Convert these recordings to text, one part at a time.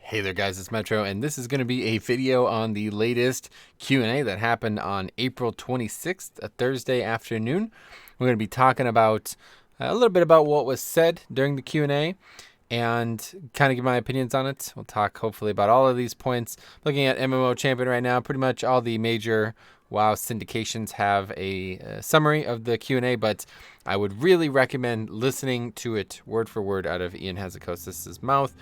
Hey there guys, it's Metro, and this is going to be a video on the latest Q&A that happened on April 26th, a Thursday afternoon. We're going to be talking about a little bit about what was said during the Q&A and kind of give my opinions on it. We'll talk hopefully about all of these points. Looking at MMO Champion right now, pretty much all the major WoW syndications have a summary of the Q&A, but I would really recommend listening to it word for word out of Ian Hazzikostas' mouth,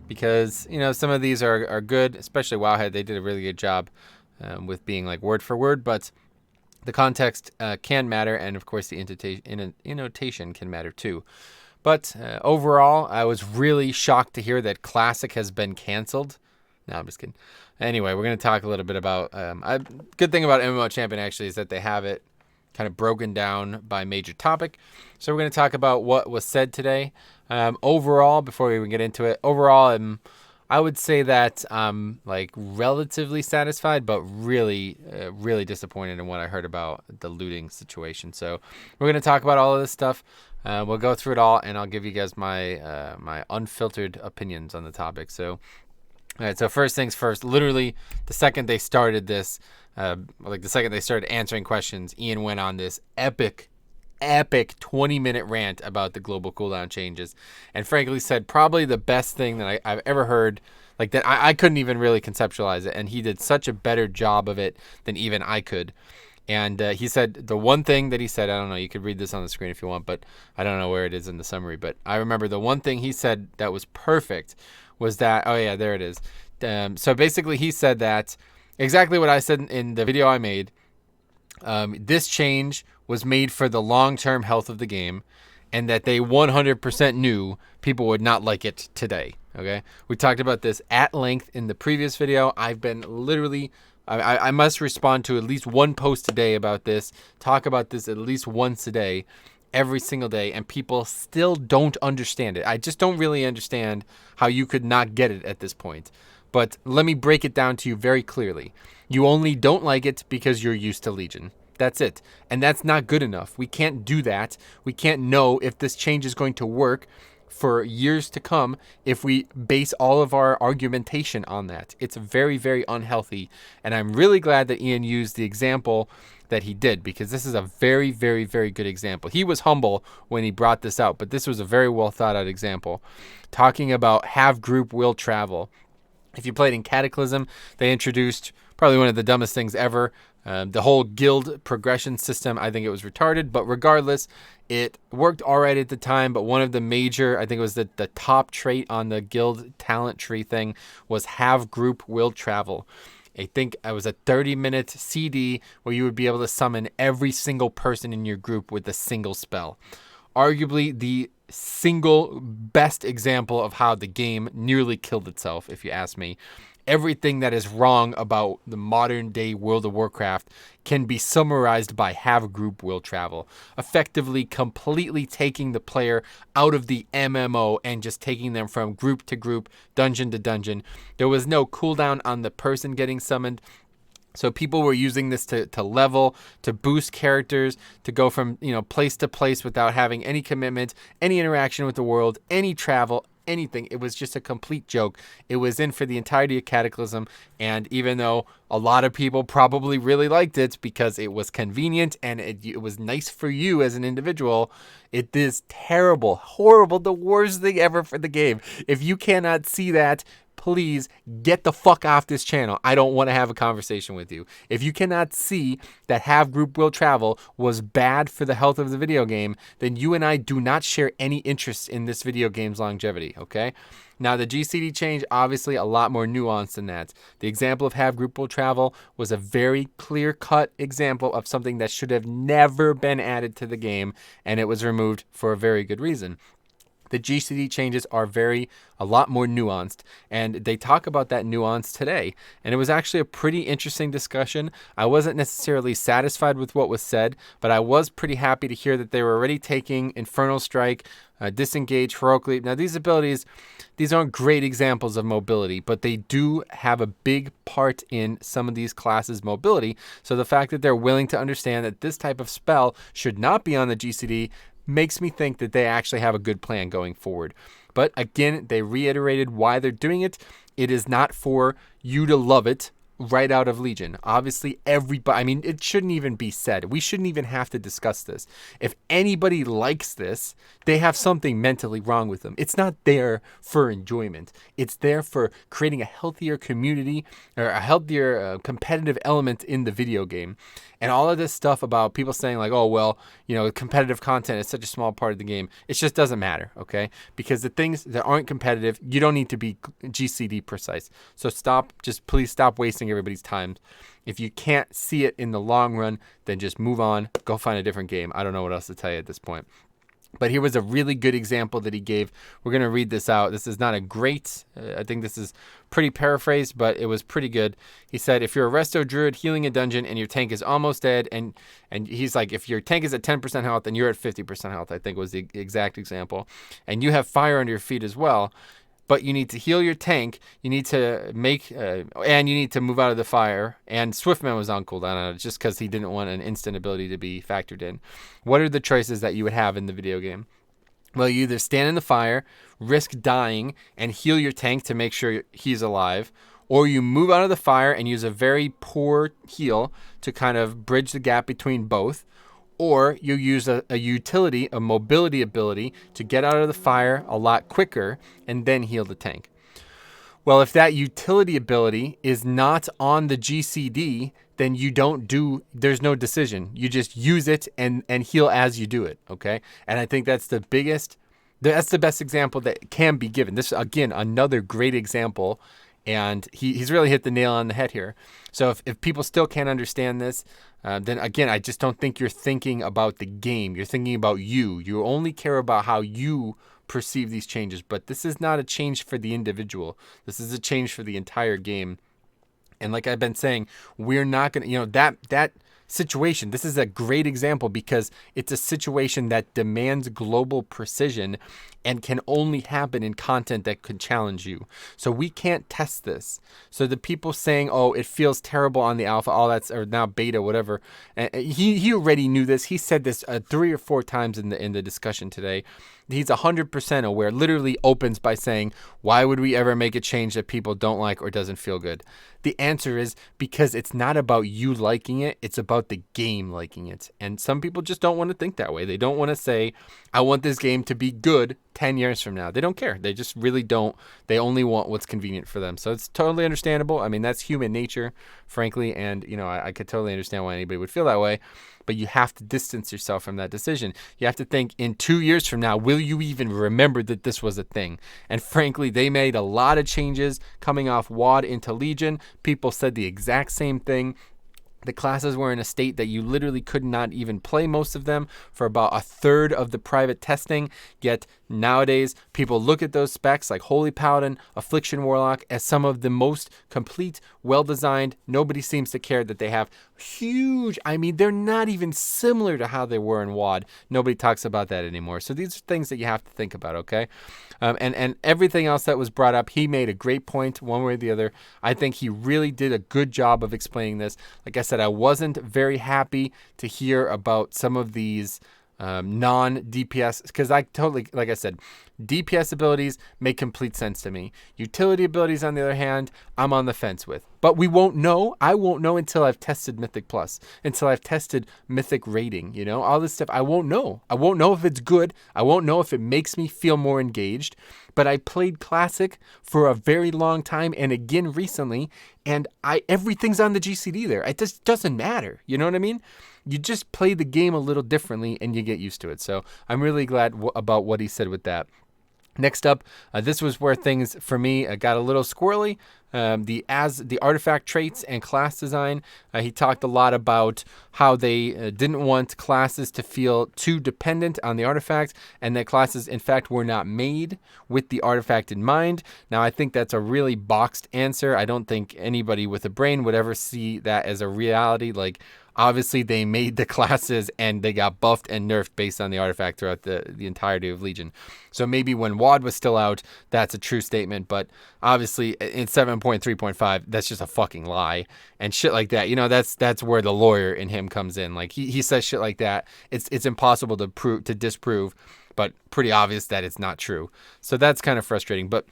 because, you know, some of these are good, especially Wowhead. They did a really good job with being like word for word, but the context can matter, and of course the annotation can matter too. But overall, I was really shocked to hear that Classic has been canceled. No, I'm just kidding. Anyway, we're going to talk a little bit about... good thing about MMO Champion, actually, is that they have it kind of broken down by major topic. So we're going to talk about what was said today. Overall, before we even get into it, overall, I would say that I'm like relatively satisfied, but really, really disappointed in what I heard about the looting situation. So we're going to talk about all of this stuff. We'll go through it all, and I'll give you guys my my unfiltered opinions on the topic. So, all right. So first things first. Literally, the second they started this, like the second they started answering questions, Ian went on this epic 20-minute rant about the global cooldown changes, and frankly said probably the best thing that I've ever heard. Like that, I couldn't even really conceptualize it, and he did such a better job of it than even I could. And he said the one thing that he said, I don't know, you could read this on the screen if you want, but I don't know where it is in the summary, but I remember the one thing he said that was perfect was that, oh yeah, there it is. So basically he said that exactly what I said in the video I made. This change was made for the long-term health of the game, and that they 100% knew people would not like it today. Okay, we talked about this at length in the previous video. I've been literally, I must respond to at least one post a day about this, talk about this at least once a day, every single day, and people still don't understand it. I just don't really understand how you could not get it at this point. But let me break it down to you very clearly. You only don't like it because you're used to Legion. That's it. And that's not good enough. We can't do that. We can't know if this change is going to work for years to come if we base all of our argumentation on that. It's very, very unhealthy. And I'm really glad that Ian used the example that he did, because this is a very, very, very good example. He was humble when he brought this out, but this was a very well thought out example. Talking about have group will travel. If you played in Cataclysm, they introduced probably one of the dumbest things ever. The whole guild progression system, I think it was retarded, but regardless, it worked all right at the time. But one of the major, I think it was the top trait on the guild talent tree thing, was have group will travel. I think it was a 30-minute CD where you would be able to summon every single person in your group with a single spell. Arguably the single best example of how the game nearly killed itself, if you ask me. Everything that is wrong about the modern day World of Warcraft can be summarized by have group will travel. Effectively completely taking the player out of the MMO and just taking them from group to group, dungeon to dungeon. There was no cooldown on the person getting summoned. So people were using this to level, to boost characters, to go from, you know, place to place without having any commitment, any interaction with the world, any travel, anything. It was just a complete joke. It was in for the entirety of Cataclysm, and even though a lot of people probably really liked it because it was convenient and it was nice for you as an individual, it is terrible, horrible, the worst thing ever for the game. If you cannot see that, please get the fuck off this channel. I don't want to have a conversation with you. If you cannot see that have group will travel was bad for the health of the video game, then you and I do not share any interest in this video game's longevity, okay? Now, the GCD change, obviously a lot more nuanced than that. The example of have group will travel was a very clear-cut example of something that should have never been added to the game, and it was removed for a very good reason. The GCD changes are a lot more nuanced, and they talk about that nuance today. And it was actually a pretty interesting discussion. I wasn't necessarily satisfied with what was said, but I was pretty happy to hear that they were already taking Infernal Strike, Disengage, Heroic Leap. Now, these abilities, these aren't great examples of mobility, but they do have a big part in some of these classes' mobility. So the fact that they're willing to understand that this type of spell should not be on the GCD makes me think that they actually have a good plan going forward. But again, they reiterated why they're doing it. It is not for you to love it right out of Legion. Obviously, everybody, I mean, it shouldn't even be said. We shouldn't even have to discuss this. If anybody likes this, they have something mentally wrong with them. It's not there for enjoyment. It's there for creating a healthier community or a healthier competitive element in the video game. And all of this stuff about people saying like, oh, well, you know, competitive content is such a small part of the game. It just doesn't matter, okay? Because the things that aren't competitive, you don't need to be GCD precise. So please stop wasting everybody's time. If you can't see it in the long run, then just move on. Go find a different game. I don't know what else to tell you at this point. But here was a really good example that he gave. We're going to read this out. This is not a great, I think this is pretty paraphrased, but it was pretty good. He said, if you're a resto druid healing a dungeon and your tank is almost dead, and he's like, if your tank is at 10% health and you're at 50% health, I think was the exact example, and you have fire under your feet as well, but you need to heal your tank, you need to and you need to move out of the fire, and Swiftman was on cooldown on it just because he didn't want an instant ability to be factored in. What are the choices that you would have in the video game? Well, you either stand in the fire, risk dying, and heal your tank to make sure he's alive, or you move out of the fire and use a very poor heal to kind of bridge the gap between both, or you use a utility, a mobility ability to get out of the fire a lot quicker and then heal the tank. Well, if that utility ability is not on the GCD, then there's no decision. You just use it and heal as you do it, okay? And I think that's the best example that can be given. This, again, another great example, and he's really hit the nail on the head here. So if people still can't understand this, then again, I just don't think you're thinking about the game. You're thinking about you. You only care about how you perceive these changes. But this is not a change for the individual. This is a change for the entire game. And like I've been saying, we're not going to, that situation, this is a great example because it's a situation that demands global precision and can only happen in content that could challenge you. So we can't test this. So the people saying, oh, it feels terrible on the alpha, all that's, or now beta, whatever. He already knew this. He said this 3 or 4 times in the discussion today. He's 100% aware, literally opens by saying, why would we ever make a change that people don't like or doesn't feel good? The answer is because it's not about you liking it. It's about the game liking it. And some people just don't want to think that way. They don't want to say, I want this game to be good 10 years from now. They don't care. They just really don't. They only want what's convenient for them. So it's totally understandable. I mean, that's human nature, frankly. And, I could totally understand why anybody would feel that way. But you have to distance yourself from that decision. You have to think, in 2 years from now, will you even remember that this was a thing? And frankly, they made a lot of changes coming off WoD into Legion. People said the exact same thing. The classes were in a state that you literally could not even play most of them for about a third of the private testing. Yet nowadays, people look at those specs like Holy Paladin, Affliction Warlock as some of the most complete, well-designed. Nobody seems to care that they have huge, they're not even similar to how they were in WoD. Nobody talks about that anymore. So these are things that you have to think about, okay? And everything else that was brought up, he made a great point one way or the other. I think he really did a good job of explaining this. Like I said, I wasn't very happy to hear about some of these non-DPS, because like I said, DPS abilities make complete sense to me. Utility abilities, on the other hand, I'm on the fence with. But we won't know. I won't know until I've tested Mythic Plus, until I've tested Mythic Rating, all this stuff. I won't know. I won't know if it's good. I won't know if it makes me feel more engaged. But I played Classic for a very long time and again recently, and everything's on the GCD there. It just doesn't matter. You know what I mean? You just play the game a little differently and you get used to it. So I'm really glad about what he said with that. Next up, this was where things for me got a little squirrely. The artifact traits and class design. He talked a lot about how they didn't want classes to feel too dependent on the artifact, and that classes, in fact, were not made with the artifact in mind. Now, I think that's a really boxed answer. I don't think anybody with a brain would ever see that as a reality. Like, obviously, they made the classes and they got buffed and nerfed based on the artifact throughout the entirety of Legion. So maybe when WoD was still out, that's a true statement. But obviously, in 7.3.5, that's just a fucking lie. And shit like that, that's where the lawyer in him comes in. Like, he says shit like that. It's impossible to disprove. but pretty obvious that it's not true. So that's kind of frustrating. But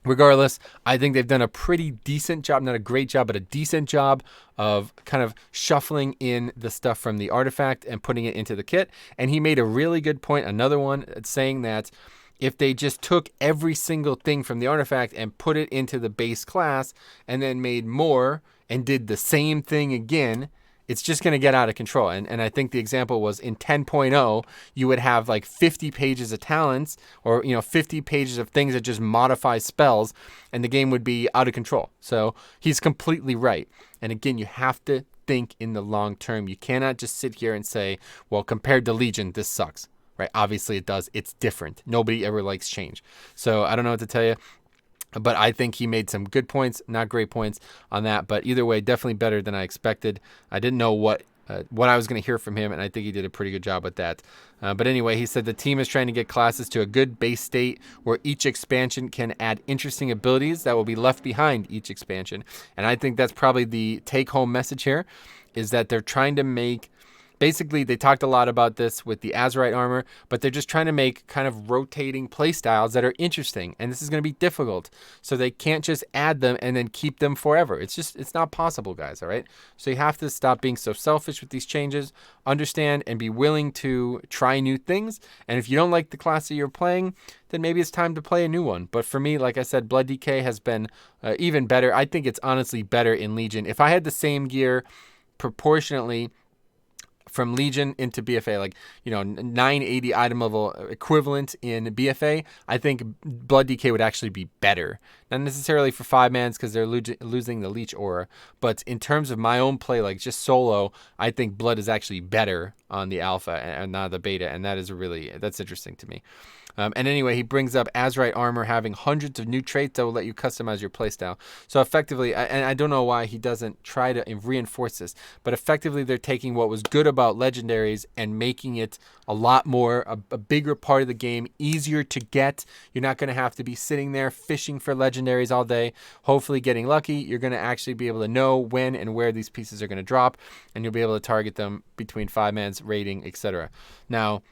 regardless, I think they've done a pretty decent job, not a great job, but a decent job of kind of shuffling in the stuff from the artifact and putting it into the kit. And he made a really good point, another one, saying that if they just took every single thing from the artifact and put it into the base class and then made more and did the same thing again, it's just going to get out of control. And I think the example was in 10.0, you would have like 50 pages of talents or, 50 pages of things that just modify spells, and the game would be out of control. So he's completely right. And again, you have to think in the long term. You cannot just sit here and say, well, compared to Legion, this sucks, right? Obviously it does. It's different. Nobody ever likes change. So I don't know what to tell you. But I think he made some good points, not great points on that. But either way, definitely better than I expected. I didn't know what I was going to hear from him, and I think he did a pretty good job with that. But anyway, he said the team is trying to get classes to a good base state where each expansion can add interesting abilities that will be left behind each expansion. And I think that's probably the take-home message here, is that they're trying to make... Basically, they talked a lot about this with the Azerite armor, but they're just trying to make kind of rotating playstyles that are interesting, and this is going to be difficult. So they can't just add them and then keep them forever. It's not possible, guys, all right? So you have to stop being so selfish with these changes, understand and be willing to try new things, and if you don't like the class that you're playing, then maybe it's time to play a new one. But for me, like I said, Blood DK has been even better. I think it's honestly better in Legion. If I had the same gear proportionately from Legion into BFA, like 980 item level equivalent in BFA, I think Blood DK would actually be better. Not necessarily for 5-mans because they're losing the Leech aura, but in terms of my own play, like just solo, I think Blood is actually better on the alpha and not the beta, and that's interesting to me. And anyway, he brings up Azerite armor having hundreds of new traits that will let you customize your playstyle. So effectively, and I don't know why he doesn't try to reinforce this, but effectively they're taking what was good about legendaries and making it a lot more, a bigger part of the game, easier to get. You're not going to have to be sitting there fishing for legendaries all day, hopefully getting lucky. You're going to actually be able to know when and where these pieces are going to drop, and you'll be able to target them between 5-mans, raiding, etc. Now,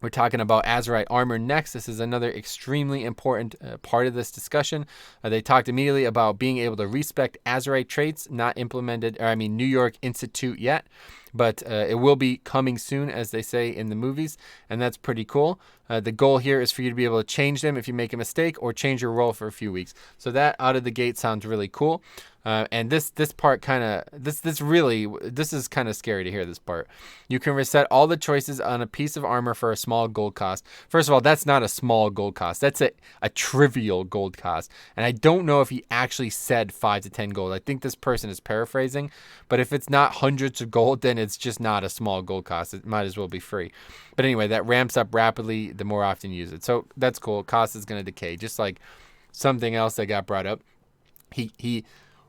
we're talking about Azerite armor next. This is another extremely important part of this discussion. They talked immediately about being able to respec Azerite traits, not implemented, New York Institute yet, but it will be coming soon, as they say in the movies, and that's pretty cool. The goal here is for you to be able to change them if you make a mistake or change your role for a few weeks. So that out of the gate sounds really cool. And this part kind of, this is kind of scary to hear this part. You can reset all the choices on a piece of armor for a small gold cost. First of all, that's not a small gold cost. That's a trivial gold cost. And I don't know if he actually said 5 to 10 gold. I think this person is paraphrasing, but if it's not hundreds of gold, then it's just not a small gold cost. It might as well be free. But anyway, that ramps up rapidly the more often you use it. So that's cool. Cost is going to decay, just like something else that got brought up. He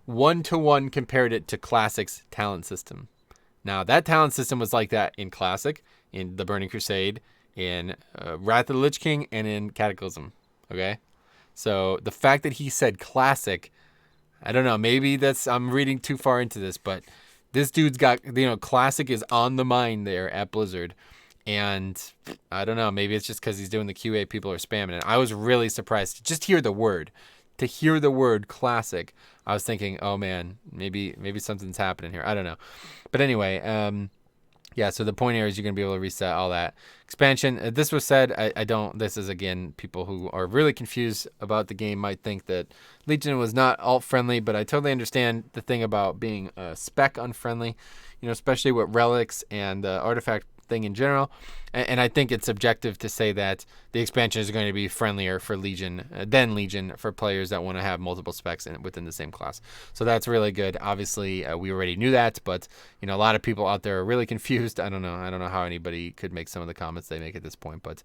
1-to-1 compared it to Classic's talent system. Now, that talent system was like that in Classic, in the Burning Crusade, in Wrath of the Lich King, and in Cataclysm. Okay? So the fact that he said Classic, I don't know, maybe I'm reading too far into this, but this dude's got, Classic is on the mind there at Blizzard. And I don't know, maybe it's just because he's doing the QA, people are spamming it. I was really surprised to just hear the word. To hear the word Classic, I was thinking, oh man, maybe something's happening here. I don't know. But anyway, yeah, so the point here is you're going to be able to reset all that. Expansion, this was said, this is, again, people who are really confused about the game might think that Legion was not alt-friendly, but I totally understand the thing about being spec unfriendly, especially with relics and artifact thing in general, and I think it's subjective to say that the expansion is going to be friendlier for Legion than Legion for players that want to have multiple specs within the same class. So that's really good. Obviously, we already knew that, but a lot of people out there are really confused. I don't know how anybody could make some of the comments they make at this point, but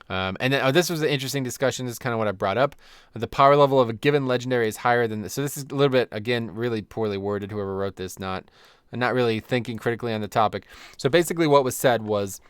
and then, this was an interesting discussion. This is kind of what I brought up. The power level of a given legendary is higher than this. So this is a little bit, again, really poorly worded. Whoever wrote this, not really thinking critically on the topic. So basically what was said was,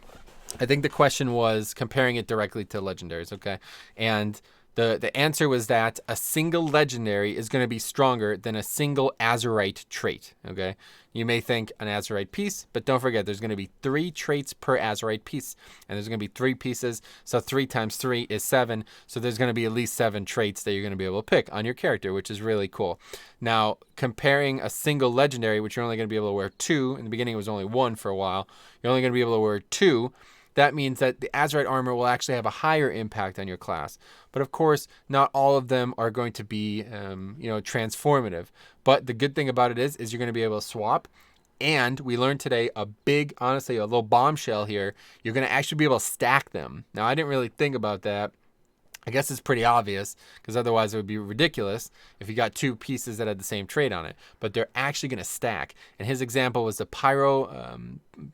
I think the question was comparing it directly to legendaries, okay? And The answer was that a single legendary is going to be stronger than a single Azurite trait. Okay, you may think an Azurite piece, but don't forget there's going to be 3 traits per Azurite piece, and there's going to be 3 pieces. So 3 times 3 is 7. So there's going to be at least 7 traits that you're going to be able to pick on your character, which is really cool. Now, comparing a single legendary, which you're only going to be able to wear 2. In the beginning, it was only 1 for a while. You're only going to be able to wear 2. That means that the Azurite armor will actually have a higher impact on your class. But of course, not all of them are going to be, transformative. But the good thing about it is you're going to be able to swap. And we learned today honestly, a little bombshell here. You're going to actually be able to stack them. Now, I didn't really think about that. I guess it's pretty obvious because otherwise it would be ridiculous if you got 2 pieces that had the same trait on it. But they're actually going to stack. And his example was the Pyro,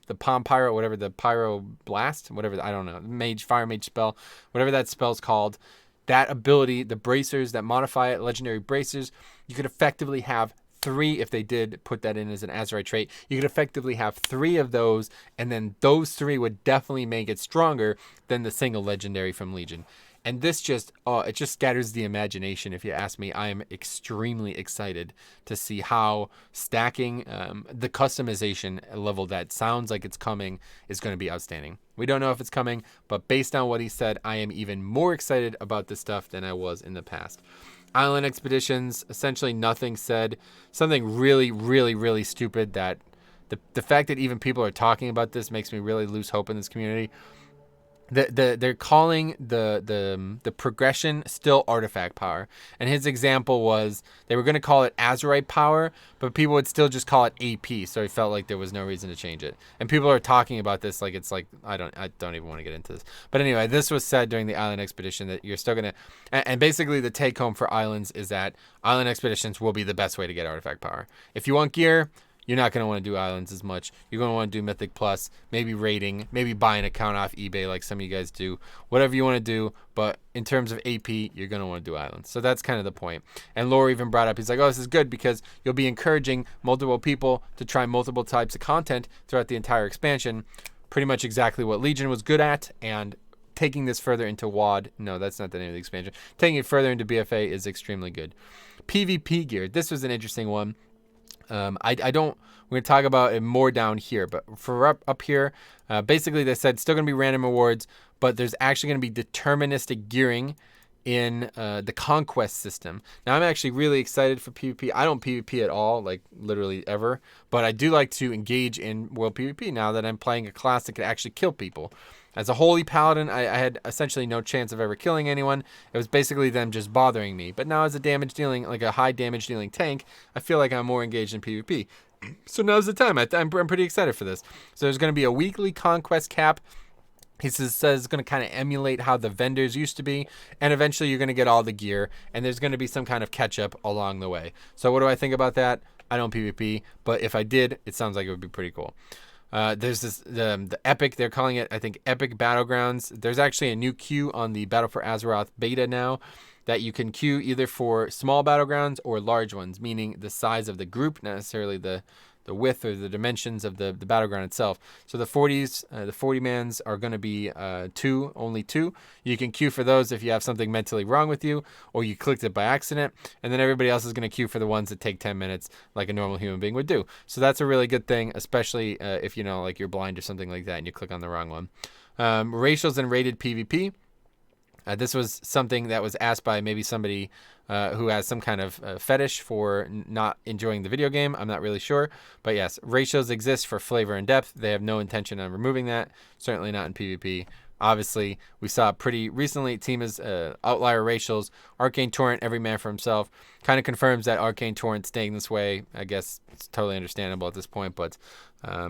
the Palm Pyro, whatever, the Pyro Blast, whatever, I don't know, Fire Mage spell, whatever that spell's called. That ability, the bracers that modify it, legendary bracers, you could effectively have 3, if they did put that in as an Azurite trait, you could effectively have 3 of those, and then those 3 would definitely make it stronger than the single legendary from Legion. And this just, it just scatters the imagination, if you ask me. I am extremely excited to see how stacking the customization level that sounds like it's coming is going to be outstanding. We don't know if it's coming, but based on what he said, I am even more excited about this stuff than I was in the past. Island expeditions, essentially nothing said. Something really, really, really stupid that the fact that even people are talking about this makes me really lose hope in this community. They're calling the progression still artifact power, and his example was they were going to call it Azurite power, but people would still just call it AP, so he felt like there was no reason to change it. And people are talking about this like it's like I don't even want to get into this. But anyway, this was said during the island expedition that you're still gonna, and basically the take home for islands is that island expeditions will be the best way to get artifact power. If you want gear, you're not going to want to do islands as much. You're going to want to do Mythic Plus, maybe raiding, maybe buy an account off eBay like some of you guys do. Whatever you want to do, but in terms of AP, you're going to want to do islands. So that's kind of the point. And Laura even brought up, he's like, oh, this is good because you'll be encouraging multiple people to try multiple types of content throughout the entire expansion. Pretty much exactly what Legion was good at, and taking this further into WoD, no, that's not the name of the expansion. Taking it further into BFA is extremely good. PvP gear, this was an interesting one. We're going to talk about it more down here, but for up here, basically they said still going to be random awards, but there's actually going to be deterministic gearing in the conquest system. Now, I'm actually really excited for PvP. I don't PvP at all, like literally ever, but I do like to engage in world PvP now that I'm playing a class that could actually kill people. As a holy paladin, I had essentially no chance of ever killing anyone. It was basically them just bothering me. But now as a damage dealing, like a high damage dealing tank, I feel like I'm more engaged in PvP. So now's the time. I'm pretty excited for this. So there's going to be a weekly conquest cap. He says it's going to kind of emulate how the vendors used to be. And eventually you're going to get all the gear. And there's going to be some kind of catch up along the way. So what do I think about that? I don't PvP. But if I did, it sounds like it would be pretty cool. There's this the epic, they're calling it, I think, Epic Battlegrounds. There's actually a new queue on the Battle for Azeroth beta now that you can queue either for small battlegrounds or large ones, meaning the size of the group, not necessarily the width or the dimensions of the battleground itself. So the 40s, the 40-mans are going to be only two. You can queue for those if you have something mentally wrong with you or you clicked it by accident. And then everybody else is going to queue for the ones that take 10 minutes like a normal human being would do. So that's a really good thing, especially if, like you're blind or something like that and you click on the wrong one. Racials and rated PvP. This was something that was asked by maybe somebody who has some kind of fetish for not enjoying the video game. I'm not really sure. But yes, ratios exist for flavor and depth. They have no intention on removing that. Certainly not in PvP. Obviously, we saw pretty recently Tima's outlier racials. Arcane Torrent, every man for himself. Kind of confirms that Arcane Torrent staying this way. I guess it's totally understandable at this point. But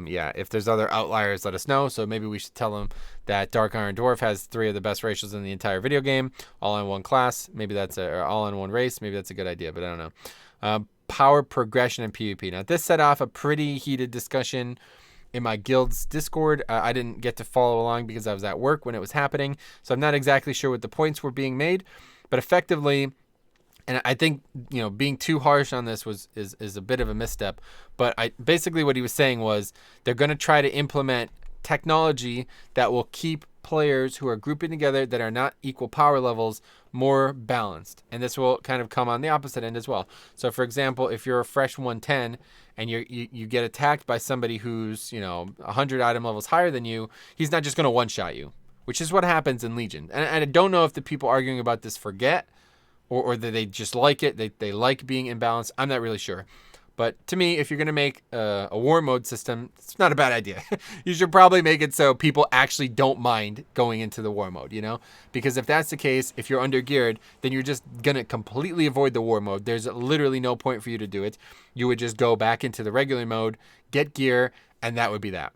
yeah, if there's other outliers, let us know. So maybe we should tell them that Dark Iron Dwarf has 3 of the best racials in the entire video game, all in one class. Maybe that's or all in one race. Maybe that's a good idea, but I don't know. Power progression in PvP. Now, this set off a pretty heated discussion in my guild's Discord. I didn't get to follow along because I was at work when it was happening, so I'm not exactly sure what the points were being made, but effectively, and I think being too harsh on this is a bit of a misstep. But basically what he was saying was they're going to try to implement technology that will keep players who are grouping together that are not equal power levels more balanced. And this will kind of come on the opposite end as well. So for example, if you're a fresh 110 and you get attacked by somebody who's, 100 item levels higher than you, he's not just going to one-shot you, which is what happens in Legion. And I don't know if the people arguing about this forget or that they just like it. They like being imbalanced. I'm not really sure. But to me, if you're going to make a war mode system, it's not a bad idea. You should probably make it so people actually don't mind going into the war mode, Because if that's the case, if you're under-geared, then you're just going to completely avoid the war mode. There's literally no point for you to do it. You would just go back into the regular mode, get gear, and that would be that.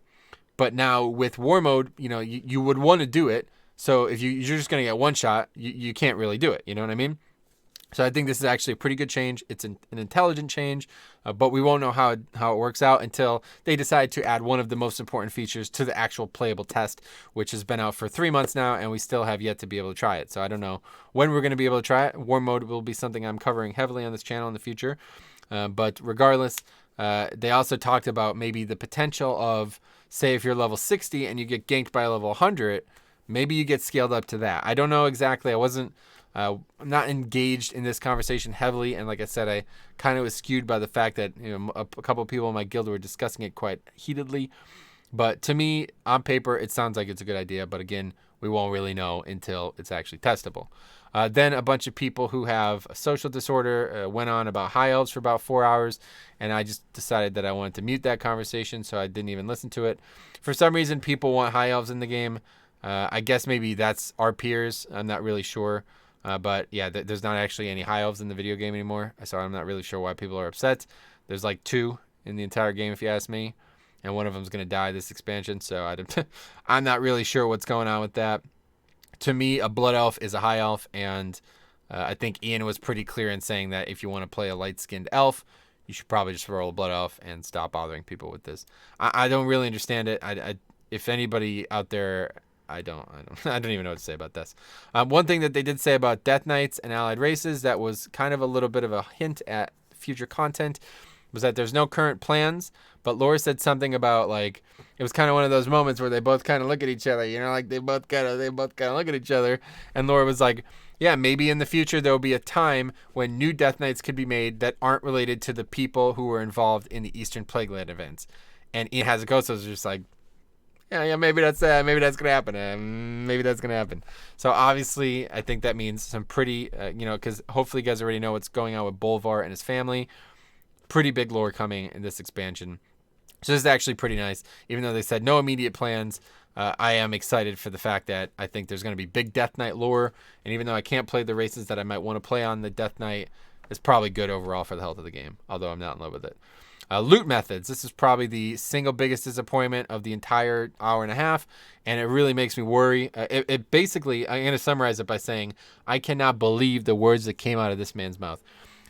But now with war mode, you would want to do it. So if you're just going to get one shot, you can't really do it. You know what I mean? So I think this is actually a pretty good change. It's an intelligent change, but we won't know how it works out until they decide to add one of the most important features to the actual playable test, which has been out for 3 months now, and we still have yet to be able to try it. So I don't know when we're going to be able to try it. War mode will be something I'm covering heavily on this channel in the future. But regardless, they also talked about maybe the potential of, say, if you're level 60 and you get ganked by a level 100, maybe you get scaled up to that. I don't know exactly. I'm not engaged in this conversation heavily, and like I said, I kind of was skewed by the fact that a couple of people in my guild were discussing it quite heatedly. But to me, on paper, it sounds like it's a good idea. But again, we won't really know until it's actually testable. Then a bunch of people who have a social disorder went on about high elves for about 4 hours, and I just decided that I wanted to mute that conversation, so I didn't even listen to it. For some reason, people want high elves in the game. I guess maybe that's our peers. I'm not really sure. But yeah, there's not actually any high elves in the video game anymore. So I'm not really sure why people are upset. There's like 2 in the entire game, if you ask me. And one of them's going to die this expansion. So I'm not really sure what's going on with that. To me, a blood elf is a high elf. And I think Ian was pretty clear in saying that if you want to play a light-skinned elf, you should probably just roll a blood elf and stop bothering people with this. I don't really understand it. If anybody out there... I don't even know what to say about this. One thing that they did say about Death Knights and allied races that was kind of a little bit of a hint at future content was that there's no current plans, but Laura said something about, like, it was kind of one of those moments where they both kind of look at each other, like they both kind of look at each other, and Laura was like, yeah, maybe in the future there will be a time when new Death Knights could be made that aren't related to the people who were involved in the Eastern Plagueland events. And Ian Hazzikostas was just like, yeah, maybe that's gonna happen. Maybe that's gonna happen. So obviously, I think that means some pretty, because hopefully you guys already know what's going on with Bolvar and his family. Pretty big lore coming in this expansion. So this is actually pretty nice. Even though they said no immediate plans, I am excited for the fact that I think there's going to be big Death Knight lore. And even though I can't play the races that I might want to play on the Death Knight, it's probably good overall for the health of the game, although I'm not in love with it. Loot methods. This is probably the single biggest disappointment of the entire hour and a half, and it really makes me worry. It basically, I'm going to summarize it by saying, I cannot believe the words that came out of this man's mouth.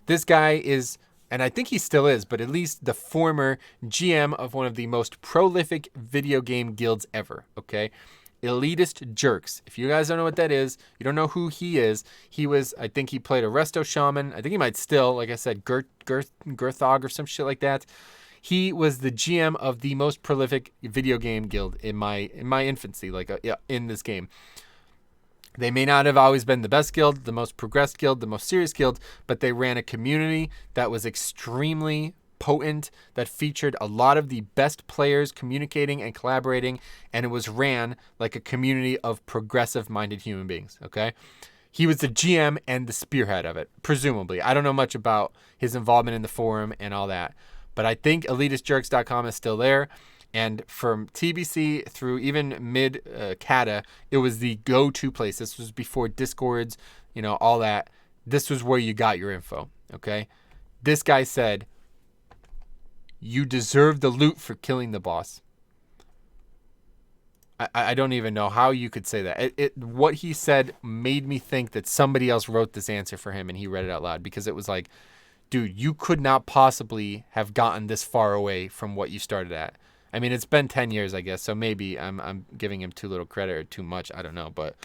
This guy is, and I think he still is, but at least the former GM of one of the most prolific video game guilds ever, okay? Elitist Jerks. If you guys don't know what that is, you don't know who he is. He was, I think he played a Resto Shaman. I think he might still, like I said, Girthog or some shit like that. He was the GM of the most prolific video game guild in my infancy, in this game. They may not have always been the best guild, the most progressed guild, the most serious guild, but they ran a community that was extremely potent, that featured a lot of the best players communicating and collaborating, and it was ran like a community of progressive-minded human beings, okay? He was the GM and the spearhead of it, presumably. I don't know much about his involvement in the forum and all that, but I think elitistjerks.com is still there, and from TBC through even mid-Cata, it was the go-to place. This was before Discords, all that. This was where you got your info, okay? This guy said, you deserve the loot for killing the boss. I don't even know how you could say that. What he said made me think that somebody else wrote this answer for him and he read it out loud, because it was like, dude, you could not possibly have gotten this far away from what you started at. I mean, it's been 10 years, I guess, so maybe I'm giving him too little credit or too much. I don't know, but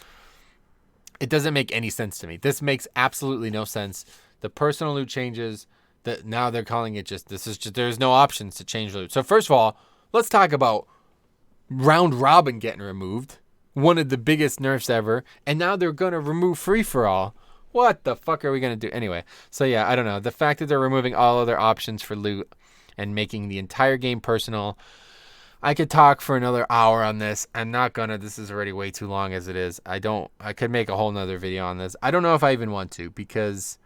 it doesn't make any sense to me. This makes absolutely no sense. The personal loot changes, that now they're calling it there's no options to change loot. So first of all, let's talk about round robin getting removed, one of the biggest nerfs ever, and now they're going to remove free for all. what the fuck are we going to do? Anyway, so yeah, I don't know. The fact that they're removing all other options for loot and making the entire game personal, I could talk for another hour on this. I'm not gonna. This is already way too long as it is. I could make a whole nother video on this. I don't know if I even want to, because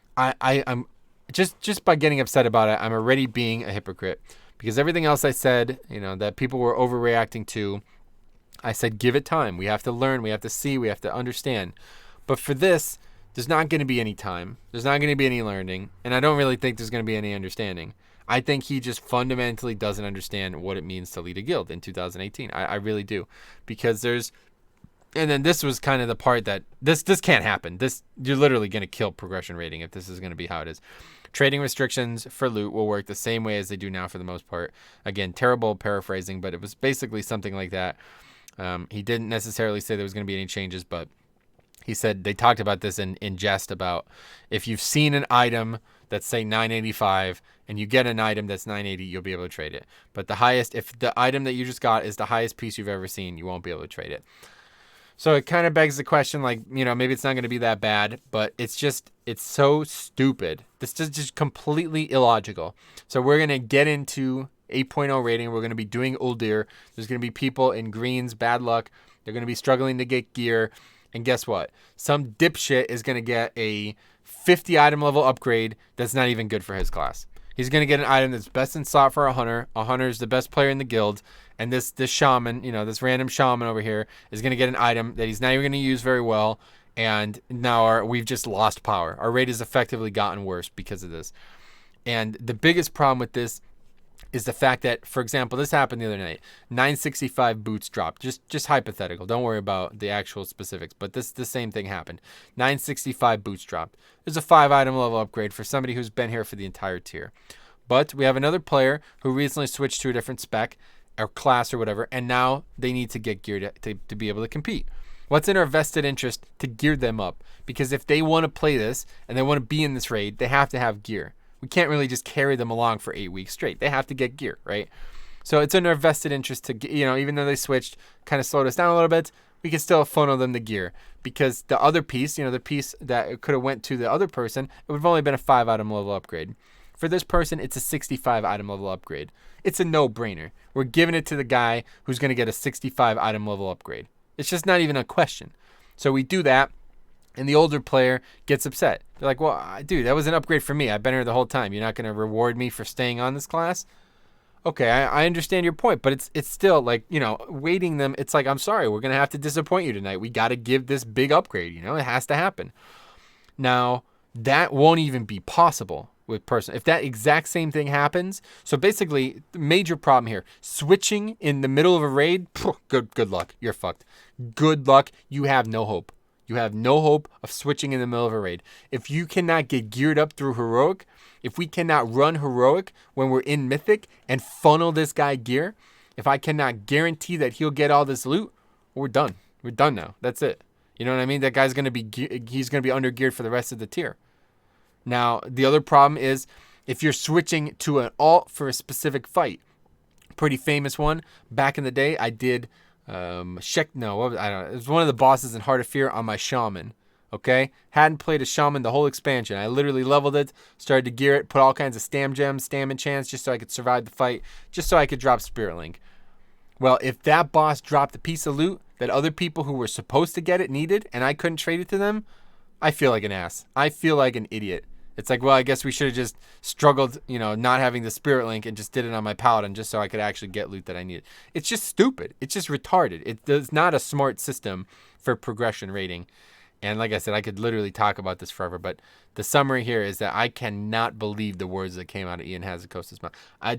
I'm just by getting upset about it, I'm already being a hypocrite. Because everything else I said, that people were overreacting to, I said, give it time. We have to learn. We have to see. We have to understand. But for this, there's not going to be any time. There's not going to be any learning. And I don't really think there's going to be any understanding. I think he just fundamentally doesn't understand what it means to lead a guild in 2018. I really do. Because and then this was kind of the part that this can't happen. You're literally going to kill progression rating if this is going to be how it is. Trading restrictions for loot will work the same way as they do now for the most part. Again, terrible paraphrasing, but it was basically something like that. He didn't necessarily say there was going to be any changes, but he said they talked about this in jest about if you've seen an item that's, say, 985 and you get an item that's 980, you'll be able to trade it. But if the item that you just got is the highest piece you've ever seen, you won't be able to trade it. So it kind of begs the question, like, maybe it's not going to be that bad, but it's so stupid. This is just completely illogical. So we're going to get into 8.0 rating. We're going to be doing Uldir. There's going to be people in greens, bad luck. They're going to be struggling to get gear. And guess what? Some dipshit is going to get a 50 item level upgrade that's not even good for his class. He's going to get an item that's best in slot for a hunter. A hunter is the best player in the guild. And this shaman, this random shaman over here is going to get an item that he's not even going to use very well. And now we've just lost power. Our rate has effectively gotten worse because of this. And the biggest problem with this is the fact that, for example, this happened the other night. 965 boots dropped. Just hypothetical. Don't worry about the actual specifics. But the same thing happened. 965 boots dropped. There's a 5 item level upgrade for somebody who's been here for the entire tier. But we have another player who recently switched to a different spec or class or whatever, and now they need to get geared to be able to compete. What's in our vested interest to gear them up? Because if they want to play this and they want to be in this raid, they have to have gear. We can't really just carry them along for 8 weeks straight. They have to get gear, right? So it's in our vested interest to, even though they switched, kind of slowed us down a little bit, we can still funnel them the gear. Because the other piece, the piece that could have went to the other person, it would have only been a 5 item level upgrade. For this person, it's a 65 item level upgrade. It's a no-brainer. We're giving it to the guy who's going to get a 65 item level upgrade. It's just not even a question. So we do that, and the older player gets upset. They're like, well, dude, that was an upgrade for me. I've been here the whole time. You're not going to reward me for staying on this class? Okay, I understand your point, but it's still like, waiting them. It's like, I'm sorry, we're going to have to disappoint you tonight. We got to give this big upgrade. It has to happen. Now, that won't even be possible with person. If that exact same thing happens, so basically, the major problem here, switching in the middle of a raid, good luck. You're fucked. Good luck. You have no hope. You have no hope of switching in the middle of a raid. If you cannot get geared up through Heroic, if we cannot run Heroic when we're in Mythic and funnel this guy gear, if I cannot guarantee that he'll get all this loot, we're done. We're done now. That's it. You know what I mean? That guy's going to be, he's going to be under geared for the rest of the tier. Now, the other problem is if you're switching to an alt for a specific fight. Pretty famous one. Back in the day, I did I don't know. It was one of the bosses in Heart of Fear on my shaman. Okay? Hadn't played a shaman the whole expansion. I literally leveled it, started to gear it, put all kinds of stam gems, stam enchants, just so I could survive the fight, just so I could drop Spirit Link. Well, if that boss dropped a piece of loot that other people who were supposed to get it needed, and I couldn't trade it to them, I feel like an ass. I feel like an idiot. It's like, well, I guess we should have just struggled, not having the Spirit Link and just did it on my Paladin just so I could actually get loot that I needed. It's just stupid. It's just retarded. It's not a smart system for progression rating. And like I said, I could literally talk about this forever, but the summary here is that I cannot believe the words that came out of Ian Hazzikostas' mouth. It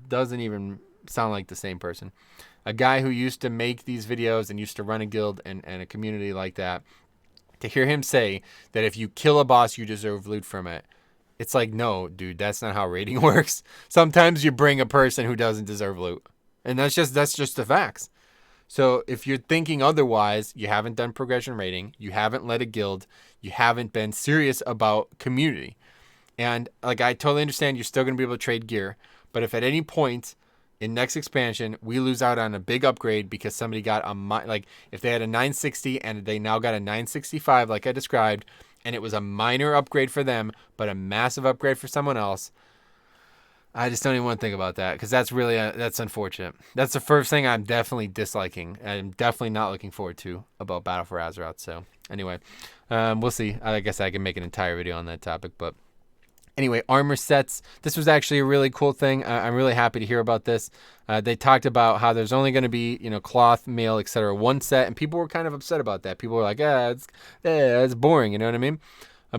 doesn't even sound like the same person. A guy who used to make these videos and used to run a guild and a community like that, to hear him say that if you kill a boss, you deserve loot from it. It's like, no, dude, that's not how rating works. Sometimes you bring a person who doesn't deserve loot. And that's just the facts. So if you're thinking otherwise, you haven't done progression rating, you haven't led a guild, you haven't been serious about community. And like, I totally understand you're still going to be able to trade gear. But if at any point in next expansion, we lose out on a big upgrade because somebody got if they had a 960 and they now got a 965, like I described, and it was a minor upgrade for them, but a massive upgrade for someone else, I just don't even want to think about that, because that's really that's unfortunate. That's the first thing I'm definitely disliking. I'm definitely not looking forward to about Battle for Azeroth. So anyway, we'll see. I guess I can make an entire video on that topic, but anyway, armor sets. This was actually a really cool thing. I'm really happy to hear about this. They talked about how there's only going to be, cloth, mail, etc. one set, and people were kind of upset about that. People were like, it's boring. You know what I mean?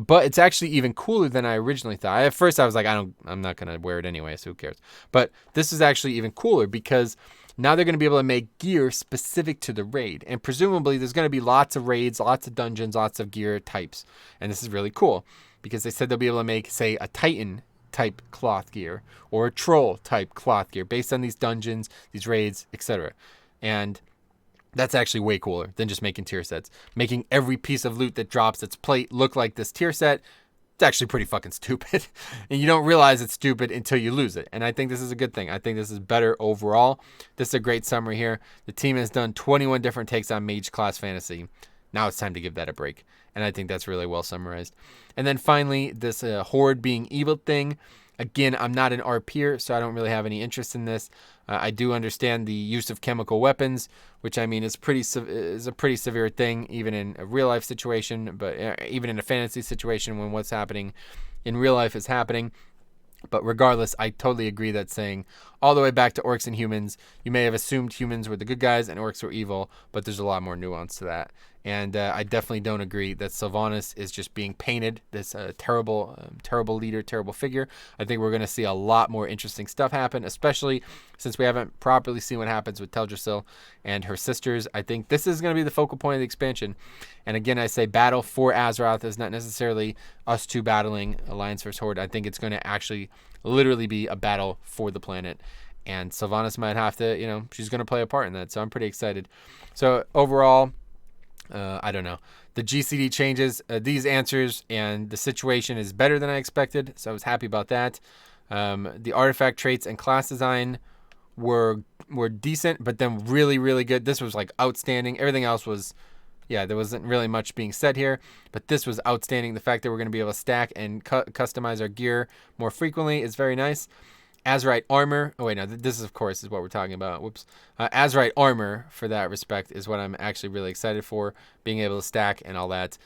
But it's actually even cooler than I originally thought. At first, I was like, I'm not going to wear it anyway, so who cares? But this is actually even cooler, because now they're going to be able to make gear specific to the raid. And presumably, there's going to be lots of raids, lots of dungeons, lots of gear types. And this is really cool, because they said they'll be able to make, say, a Titan type cloth gear or a troll type cloth gear based on these dungeons, these raids, etc. And that's actually way cooler than just making tier sets. Making every piece of loot that drops its plate look like this tier set, it's actually pretty fucking stupid. And you don't realize it's stupid until you lose it. And I think this is a good thing. I think this is better overall. This is a great summary here. The team has done 21 different takes on Mage Class Fantasy. Now it's time to give that a break. And I think that's really well summarized. And then finally, this Horde being evil thing. Again, I'm not an RPer, so I don't really have any interest in this. I do understand the use of chemical weapons, which I mean is a pretty severe thing, even in a real life situation, but even in a fantasy situation when what's happening in real life is happening. But regardless, I totally agree that saying all the way back to orcs and humans, you may have assumed humans were the good guys and orcs were evil, but there's a lot more nuance to that. And I definitely don't agree that Sylvanas is just being painted this terrible leader, terrible figure. I think we're going to see a lot more interesting stuff happen, especially since we haven't properly seen what happens with Teldrassil and her sisters. I think this is going to be the focal point of the expansion. And again, I say battle for Azeroth is not necessarily us two battling Alliance versus Horde. I think it's going to actually literally be a battle for the planet. And Sylvanas might have to, she's going to play a part in that. So I'm pretty excited. So overall, I don't know. The GCD changes, these answers, and the situation is better than I expected, so I was happy about that. The artifact traits and class design were decent, but then really, really good. This was like outstanding. Everything else was, there wasn't really much being said here, but this was outstanding. The fact that we're going to be able to stack and customize our gear more frequently is very nice. Azerite armor. Oh wait, no, this is of course is what we're talking about. Whoops. Azerite armor for that respect is what I'm actually really excited for, being able to stack and all that.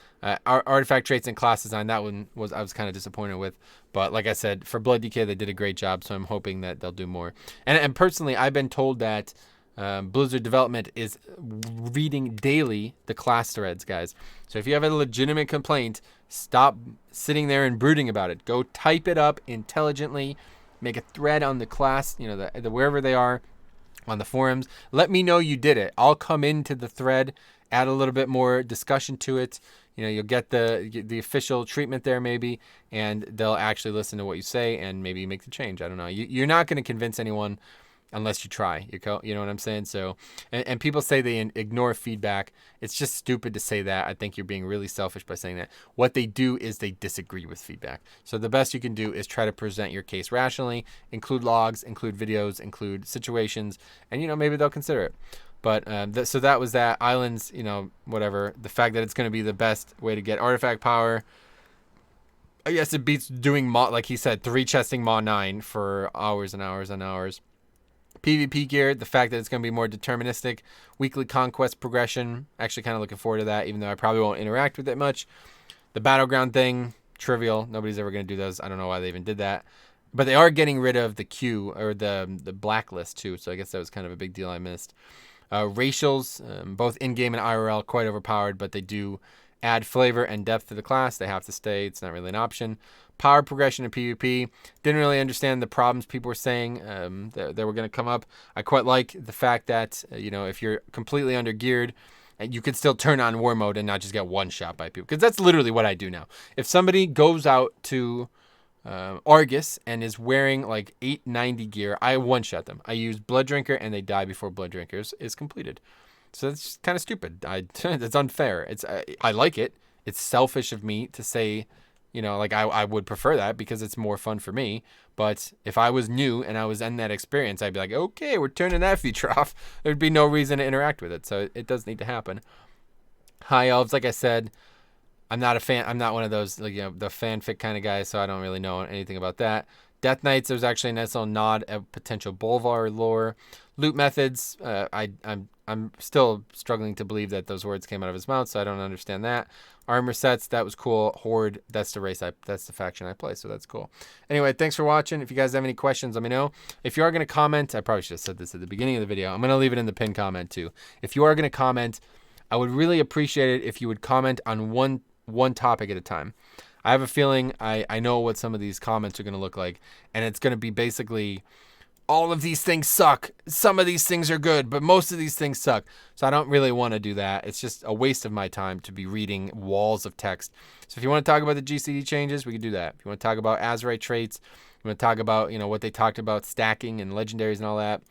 Artifact traits and class design, that one I was kind of disappointed with, but like I said, for Blood DK they did a great job, so I'm hoping that they'll do more. And personally, I've been told that Blizzard Development is reading daily the class threads, guys. So if you have a legitimate complaint, stop sitting there and brooding about it. Go type it up intelligently. Make a thread on the class, the wherever they are on the forums. Let me know you did it. I'll come into the thread, add a little bit more discussion to it. You'll get the official treatment there maybe, and they'll actually listen to what you say and maybe make the change. I don't know. You're not going to convince anyone unless you try. You know what I'm saying? So, and people say they ignore feedback. It's just stupid to say that. I think you're being really selfish by saying that. What they do is they disagree with feedback. So the best you can do is try to present your case rationally, include logs, include videos, include situations, and maybe they'll consider it. But so that was that. Islands, whatever. The fact that it's going to be the best way to get artifact power. I guess it beats doing like he said, 3-chesting Maw 9 for hours and hours and hours. PvP gear, the fact that it's going to be more deterministic. Weekly conquest progression, actually kind of looking forward to that, even though I probably won't interact with it much. The battleground thing, trivial. Nobody's ever going to do those. I don't know why they even did that. But they are getting rid of the queue, or the blacklist too, so I guess that was kind of a big deal I missed. Racials, both in-game and IRL, quite overpowered, but they do add flavor and depth to the class. They have to stay. It's not really an option. Power progression in PvP. Didn't really understand the problems people were saying that were going to come up. I quite like the fact that, if you're completely under-geared, you can still turn on war mode and not just get one-shot by people. Because that's literally what I do now. If somebody goes out to Argus and is wearing like 890 gear, I one-shot them. I use Blood Drinker and they die before Blood Drinker is completed. So that's kind of stupid. It's unfair. I like it. It's selfish of me to say, I would prefer that because it's more fun for me. But if I was new and I was in that experience, I'd be like, okay, we're turning that feature off. There'd be no reason to interact with it. So it does need to happen. High Elves, like I said, I'm not a fan. I'm not one of those, like, the fanfic kind of guys, so I don't really know anything about that. Death Knights, there's actually a nice little nod at potential Bolvar lore. Loot methods, I'm still struggling to believe that those words came out of his mouth, so I don't understand that. Armor sets, that was cool. Horde, that's the faction I play, so that's cool. Anyway, thanks for watching. If you guys have any questions, let me know. If you are going to comment, I probably should have said this at the beginning of the video. I'm going to leave it in the pinned comment too. If you are going to comment, I would really appreciate it if you would comment on one topic at a time. I have a feeling I know what some of these comments are going to look like, and it's going to be basically, all of these things suck. Some of these things are good, but most of these things suck. So I don't really want to do that. It's just a waste of my time to be reading walls of text. So if you want to talk about the GCD changes, we can do that. If you want to talk about Azerite traits, you want to talk about, what they talked about, stacking and legendaries and all that,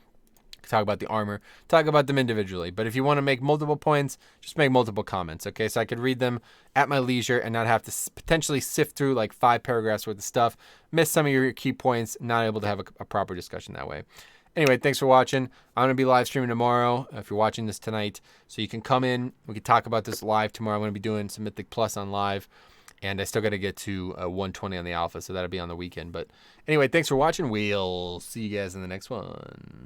talk about the armor, talk about them individually. But if you want to make multiple points, just make multiple comments, okay? So I could read them at my leisure and not have to potentially sift through like 5 paragraphs worth of stuff, miss some of your key points, not able to have a proper discussion that way. Anyway, thanks for watching. I'm going to be live streaming tomorrow if you're watching this tonight. So you can come in. We can talk about this live tomorrow. I'm going to be doing some Mythic Plus on live. And I still got to get to 120 on the alpha, so that'll be on the weekend. But anyway, thanks for watching. We'll see you guys in the next one.